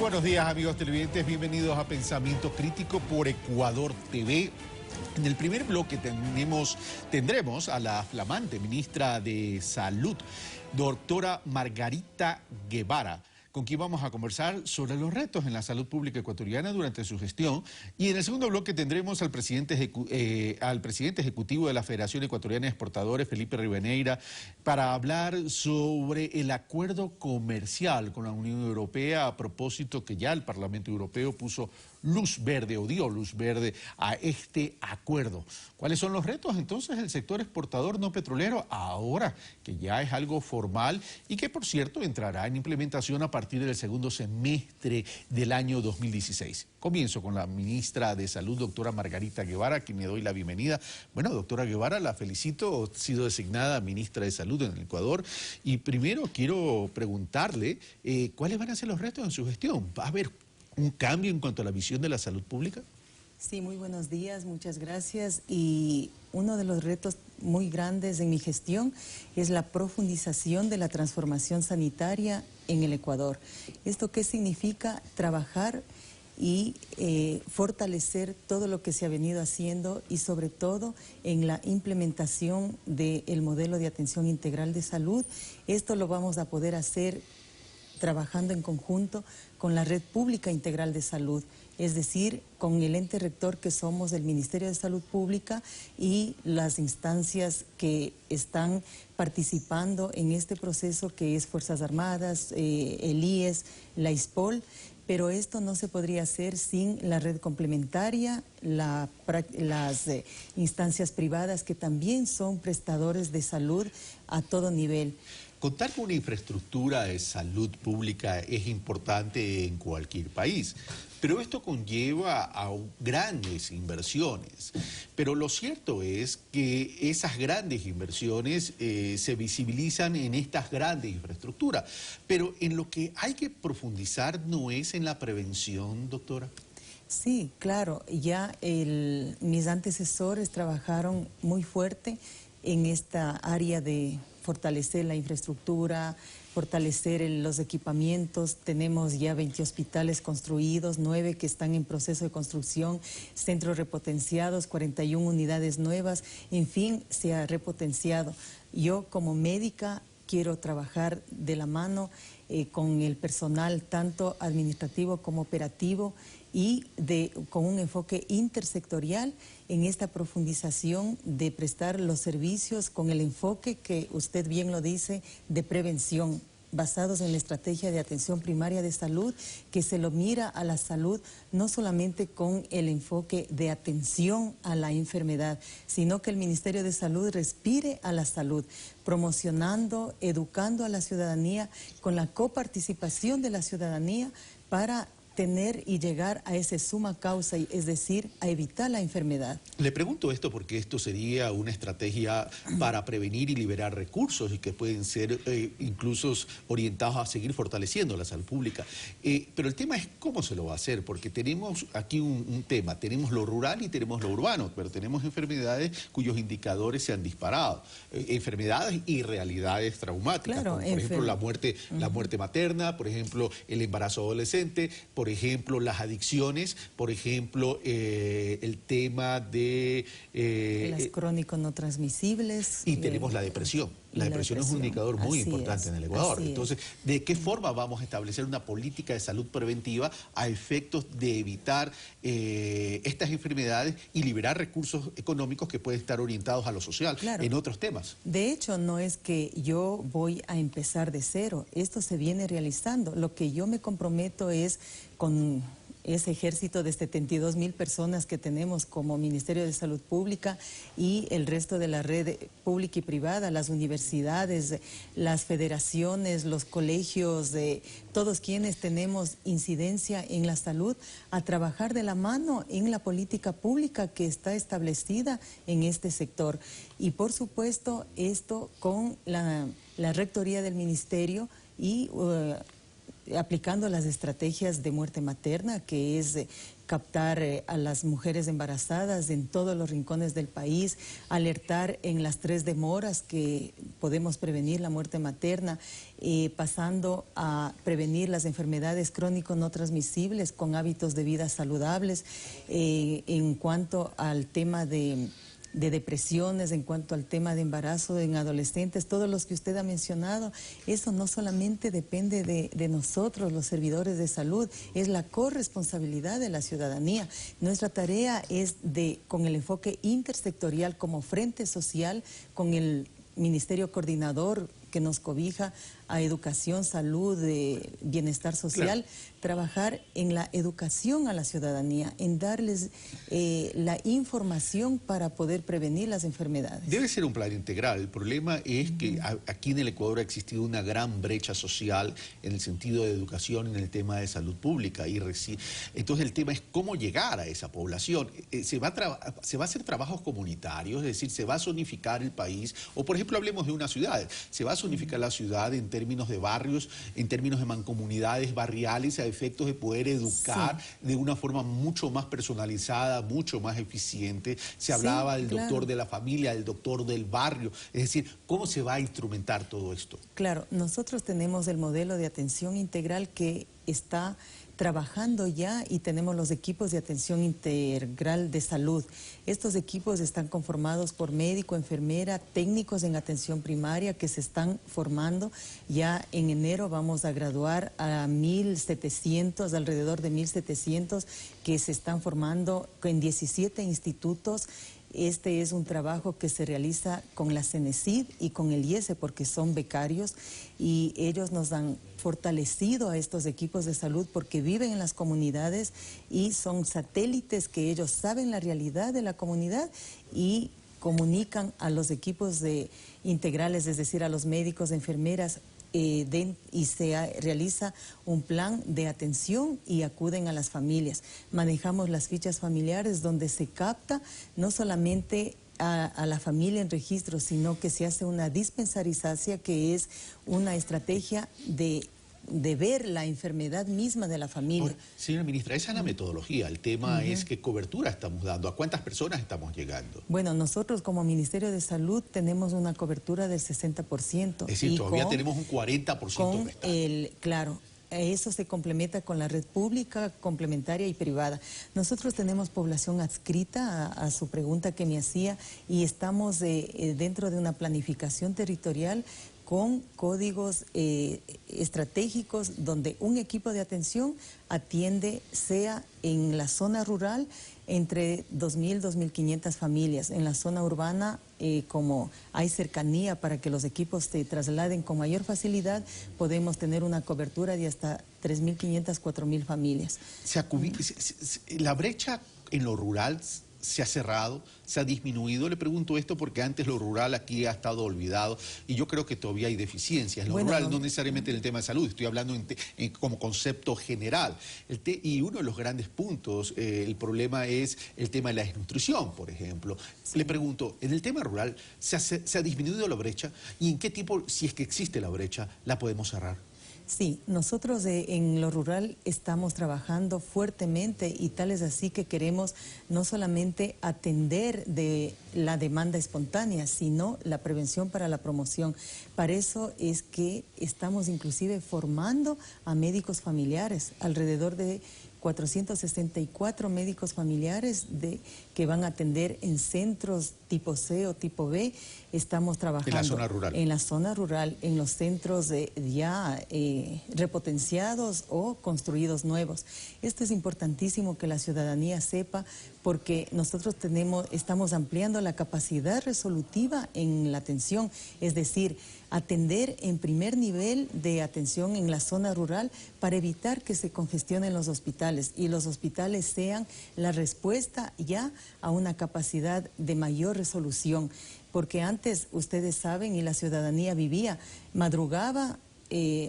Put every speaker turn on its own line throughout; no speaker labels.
buenos días, amigos televidentes, bienvenidos a Pensamiento Crítico por Ecuador TV. En el primer bloque tendremos a la flamante ministra de Salud, doctora Margarita Guevara, con quien vamos a conversar sobre los retos en la salud pública ecuatoriana durante su gestión. Y en el segundo bloque tendremos al presidente ejecutivo de la Federación Ecuatoriana de Exportadores, Felipe Rivadeneira, para hablar sobre el acuerdo comercial con la Unión Europea, a propósito que ya el Parlamento Europeo puso luz verde o dio luz verde a este acuerdo. ¿Cuáles son los retos entonces del sector exportador no petrolero ahora que ya es algo formal y que, por cierto, entrará en implementación a partir del segundo semestre del año 2016? Comienzo con la ministra de Salud, doctora Margarita Guevara, a quien le doy la bienvenida. Bueno, doctora Guevara, la felicito, ha sido designada ministra de Salud en el Ecuador. Y primero quiero preguntarle, ¿cuáles van a ser los retos en su gestión? ¿Va a haber un cambio en cuanto a la visión de la salud pública?
Sí, muy buenos días, muchas gracias. Y uno de los retos muy grandes en mi gestión es la profundización de la transformación sanitaria en el Ecuador. ¿Esto qué significa? Trabajar y fortalecer todo lo que se ha venido haciendo y sobre todo en la implementación del modelo de atención integral de salud. Esto lo vamos a poder hacer trabajando en conjunto con la Red Pública Integral de Salud, es decir, con el ente rector que somos el Ministerio de Salud Pública y las instancias que están participando en este proceso, que es Fuerzas Armadas, el IES, la ISPOL, pero esto no se podría hacer sin la red complementaria, las instancias privadas que también son prestadores de salud a todo nivel.
Contar con una infraestructura de salud pública es importante en cualquier país, pero esto conlleva a grandes inversiones. Pero lo cierto es que esas grandes inversiones se visibilizan en estas grandes infraestructuras. Pero en lo que hay que profundizar no es en la prevención, doctora.
Sí, claro, ya mis antecesores trabajaron muy fuerte en esta área de fortalecer la infraestructura, fortalecer los equipamientos. Tenemos ya 20 hospitales construidos, 9 que están en proceso de construcción, centros repotenciados, 41 unidades nuevas, en fin, se ha repotenciado. Yo como médica quiero trabajar de la mano con el personal tanto administrativo como operativo y con un enfoque intersectorial en esta profundización de prestar los servicios con el enfoque que usted bien lo dice de prevención, basados en la estrategia de atención primaria de salud, que se lo mira a la salud no solamente con el enfoque de atención a la enfermedad, sino que el Ministerio de Salud respire a la salud, promocionando, educando a la ciudadanía con la coparticipación de la ciudadanía para tener y llegar a esa suma causa, es decir, a evitar la enfermedad.
Le pregunto esto porque esto sería una estrategia para prevenir y liberar recursos y que pueden ser incluso orientados a seguir fortaleciendo la salud pública. Pero el tema es cómo se lo va a hacer, porque tenemos aquí un tema, tenemos lo rural y tenemos lo urbano, pero tenemos enfermedades cuyos indicadores se han disparado, enfermedades y realidades traumáticas,
claro,
como por ejemplo la muerte materna, por ejemplo el embarazo adolescente, por ejemplo las adicciones, por ejemplo el tema de
las crónicos no transmisibles.
Y tenemos la depresión. La depresión es un indicador muy importante en el Ecuador. Entonces, ¿de qué forma vamos a establecer una política de salud preventiva a efectos de evitar estas enfermedades y liberar recursos económicos que pueden estar orientados a lo social en otros temas?
De hecho, no es que yo voy a empezar de cero. Esto se viene realizando. Lo que yo me comprometo es con ese ejército de 72,000 personas que tenemos como Ministerio de Salud Pública y el resto de la red pública y privada, las universidades, las federaciones, los colegios, todos quienes tenemos incidencia en la salud, a trabajar de la mano en la política pública que está establecida en este sector. Y por supuesto, esto con la rectoría del Ministerio y aplicando las estrategias de muerte materna, que es captar a las mujeres embarazadas en todos los rincones del país, alertar en las 3 demoras que podemos prevenir la muerte materna, pasando a prevenir las enfermedades crónicas no transmisibles con hábitos de vida saludables, en cuanto al tema de depresiones, en cuanto al tema de embarazo en adolescentes, todos los que usted ha mencionado. Eso no solamente depende de nosotros, los servidores de salud, es la corresponsabilidad de la ciudadanía. Nuestra tarea es con el enfoque intersectorial como frente social, con el Ministerio Coordinador que nos cobija a educación, salud, bienestar social, trabajar en la educación a la ciudadanía, en darles la información para poder prevenir las enfermedades.
Debe ser un plan integral. El problema es que aquí en el Ecuador ha existido una gran brecha social en el sentido de educación, en el tema de salud pública. Entonces el tema es cómo llegar a esa población. Se va a hacer trabajos comunitarios, es decir, se va a zonificar el país, o por ejemplo hablemos de una ciudad, se va a zonificar la ciudad en términos de barrios, en términos de mancomunidades barriales, a efectos de poder educar de una forma mucho más personalizada, mucho más eficiente. Se hablaba del doctor de la familia, del doctor del barrio, es decir, ¿cómo se va a instrumentar todo esto?
Claro, nosotros tenemos el modelo de atención integral que está trabajando ya y tenemos los equipos de atención integral de salud. Estos equipos están conformados por médico, enfermera, técnicos en atención primaria que se están formando. Ya en enero vamos a graduar a 1.700, alrededor de 1.700 que se están formando en 17 institutos. Este es un trabajo que se realiza con la CENESID y con el IESE porque son becarios y ellos nos han fortalecido a estos equipos de salud porque viven en las comunidades y son satélites que ellos saben la realidad de la comunidad y comunican a los equipos integrales, es decir, a los médicos, enfermeras, y se realiza un plan de atención y acuden a las familias. Manejamos las fichas familiares donde se capta no solamente a la familia en registro, sino que se hace una dispensarización, que es una estrategia de ver la enfermedad misma de la familia.
Ahora, señora ministra, esa es la metodología. El tema es qué cobertura estamos dando, a cuántas personas estamos llegando.
Bueno, nosotros como Ministerio de Salud tenemos una cobertura del 60%.
Es decir, todavía tenemos un 40% restante.
Claro. Eso se complementa con la red pública, complementaria y privada. Nosotros tenemos población adscrita a su pregunta que me hacía y estamos dentro de una planificación territorial con códigos estratégicos donde un equipo de atención atiende, sea en la zona rural, entre 2.000 y 2.500 familias. En la zona urbana, como hay cercanía para que los equipos se trasladen con mayor facilidad, podemos tener una cobertura de hasta 3.500, 4.000 familias.
La brecha en lo rural se ha cerrado, se ha disminuido. Le pregunto esto porque antes lo rural aquí ha estado olvidado y yo creo que todavía hay deficiencias en lo rural, no necesariamente en el tema de salud, estoy hablando como concepto general. Y uno de los grandes puntos, el problema es el tema de la desnutrición, por ejemplo. Le pregunto, en el tema rural, ¿se ha disminuido la brecha? ¿Y en qué tipo, si es que existe la brecha, la podemos cerrar?
Sí, nosotros en lo rural estamos trabajando fuertemente y tal es así que queremos no solamente atender de la demanda espontánea, sino la prevención para la promoción. Para eso es que estamos inclusive formando a médicos familiares, alrededor de 464 médicos familiares que van a atender en centros tipo C o tipo B. Estamos trabajando
en la zona rural.
En la zona rural, en los centros ya repotenciados o construidos nuevos. Esto es importantísimo que la ciudadanía sepa porque nosotros estamos ampliando la capacidad resolutiva en la atención, es decir, atender en primer nivel de atención en la zona rural para evitar que se congestionen los hospitales y los hospitales sean la respuesta ya a una capacidad de mayor resolución. Porque antes, ustedes saben, y la ciudadanía madrugaba,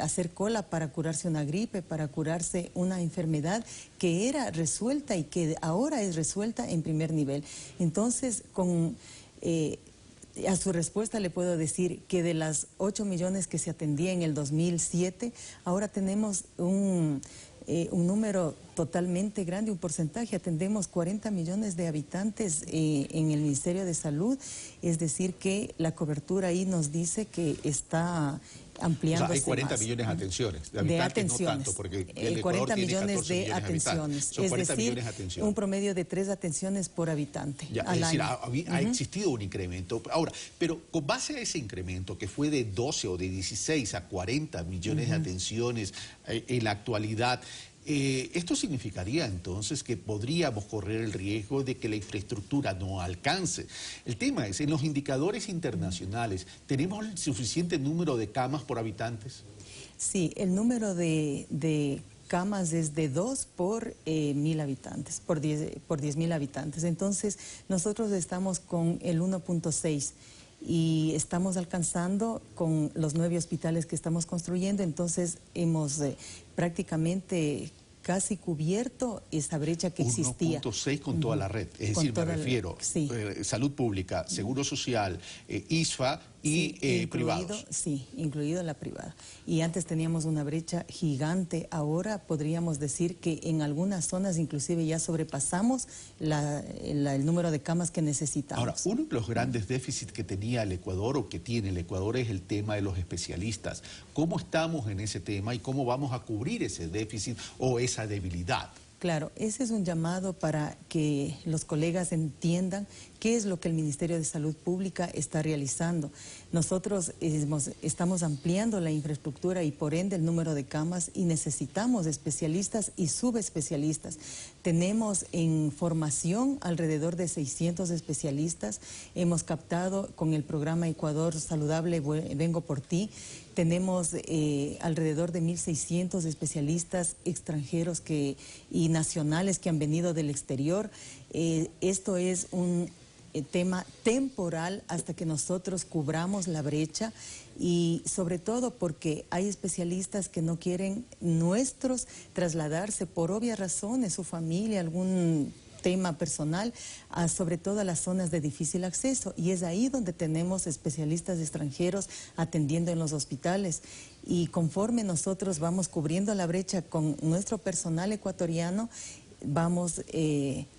hacer cola para curarse una gripe, para curarse una enfermedad que era resuelta y que ahora es resuelta en primer nivel. Entonces, A su respuesta le puedo decir que de las 8 millones que se atendía en el 2007, ahora tenemos un número totalmente grande, un porcentaje. Atendemos 40 millones de habitantes en el Ministerio de Salud, es decir que la cobertura ahí nos dice que está ampliándose.
O sea, hay 40
más.
millones de atenciones.
De atenciones.
No tanto, porque el
40
tiene
millones
14
de
millones
atenciones.
Son
es
40
decir,
millones de atenciones.
un promedio de 3 atenciones por habitante
Ya,
al
es decir,
año.
ha existido un incremento. Ahora, pero con base a ese incremento que fue de 12 o de 16 a 40 millones de atenciones en la actualidad, esto significaría entonces que podríamos correr el riesgo de que la infraestructura no alcance. El tema es, en los indicadores internacionales, ¿tenemos el suficiente número de camas por habitantes?
Sí, el número de camas es de 2 por 1.000 habitantes, por 10.000 habitantes. Entonces, nosotros estamos con el 1.6 y estamos alcanzando con los 9 hospitales que estamos construyendo, entonces hemos prácticamente casi cubierto esa brecha que existía.
1.6 con toda la red, es decir, me refiero,
sí.
Salud Pública, Seguro Social, ISFA y privados.
Sí, incluido la privada. Y antes teníamos una brecha gigante, ahora podríamos decir que en algunas zonas inclusive ya sobrepasamos el número de camas que necesitamos.
Ahora, uno de los grandes déficits que tenía el Ecuador o que tiene el Ecuador es el tema de los especialistas. ¿Cómo estamos en ese tema y cómo vamos a cubrir ese déficit o esa debilidad?
Claro, ese es un llamado para que los colegas entiendan qué es lo que el Ministerio de Salud Pública está realizando. Nosotros estamos ampliando la infraestructura y por ende el número de camas y necesitamos especialistas y subespecialistas. Tenemos en formación alrededor de 600 especialistas. Hemos captado con el programa Ecuador Saludable, Vengo por Ti. Tenemos alrededor de 1.600 especialistas extranjeros y nacionales que han venido del exterior. Esto es un tema temporal hasta que nosotros cubramos la brecha y sobre todo porque hay especialistas que no quieren nuestros trasladarse por obvias razones, su familia, algún tema personal, sobre todo a las zonas de difícil acceso, y es ahí donde tenemos especialistas extranjeros atendiendo en los hospitales. Y conforme nosotros vamos cubriendo la brecha con nuestro personal ecuatoriano, vamos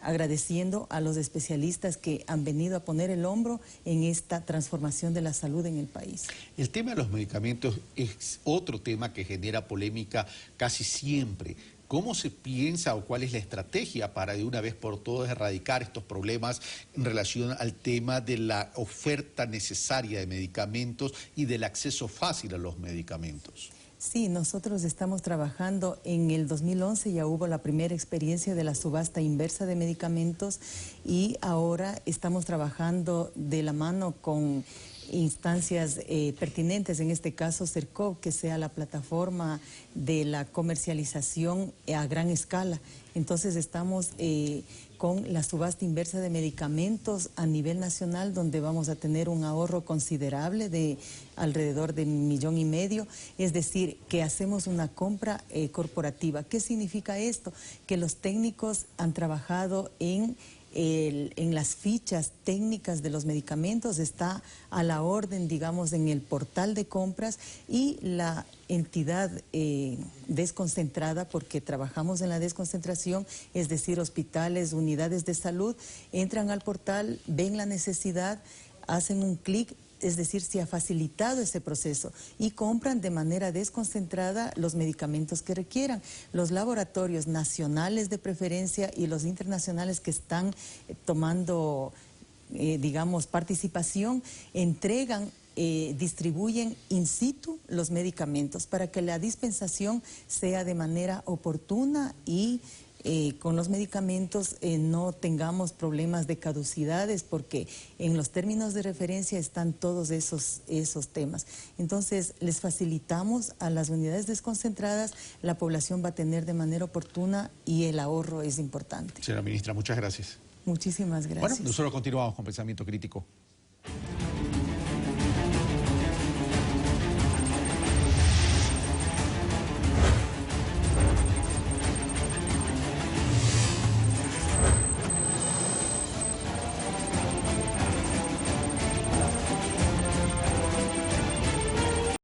agradeciendo a los especialistas que han venido a poner el hombro en esta transformación de la salud en el país.
El tema de los medicamentos es otro tema que genera polémica casi siempre. ¿Cómo se piensa o cuál es la estrategia para de una vez por todas erradicar estos problemas en relación al tema de la oferta necesaria de medicamentos y del acceso fácil a los medicamentos?
Sí, nosotros estamos trabajando. En el 2011 ya hubo la primera experiencia de la subasta inversa de medicamentos y ahora estamos trabajando de la mano con instancias pertinentes, en este caso CERCOV, que sea la plataforma de la comercialización a gran escala. Entonces estamos con la subasta inversa de medicamentos a nivel nacional, donde vamos a tener un ahorro considerable de alrededor de 1,5 millones. Es decir, que hacemos una compra corporativa. ¿Qué significa esto? Que los técnicos han trabajado en las fichas técnicas de los medicamentos, está a la orden, digamos, en el portal de compras, y la entidad desconcentrada, porque trabajamos en la desconcentración, es decir, hospitales, unidades de salud, entran al portal, ven la necesidad, hacen un clic, es decir, se ha facilitado ese proceso y compran de manera desconcentrada los medicamentos que requieran. Los laboratorios nacionales de preferencia y los internacionales que están tomando, digamos, participación, entregan, distribuyen in situ los medicamentos para que la dispensación sea de manera oportuna y con los medicamentos no tengamos problemas de caducidades, porque en los términos de referencia están todos esos temas. Entonces, les facilitamos a las unidades desconcentradas, la población va a tener de manera oportuna y el ahorro es importante.
Señora ministra, muchas gracias.
Muchísimas gracias.
Bueno, nosotros continuamos con Pensamiento Crítico.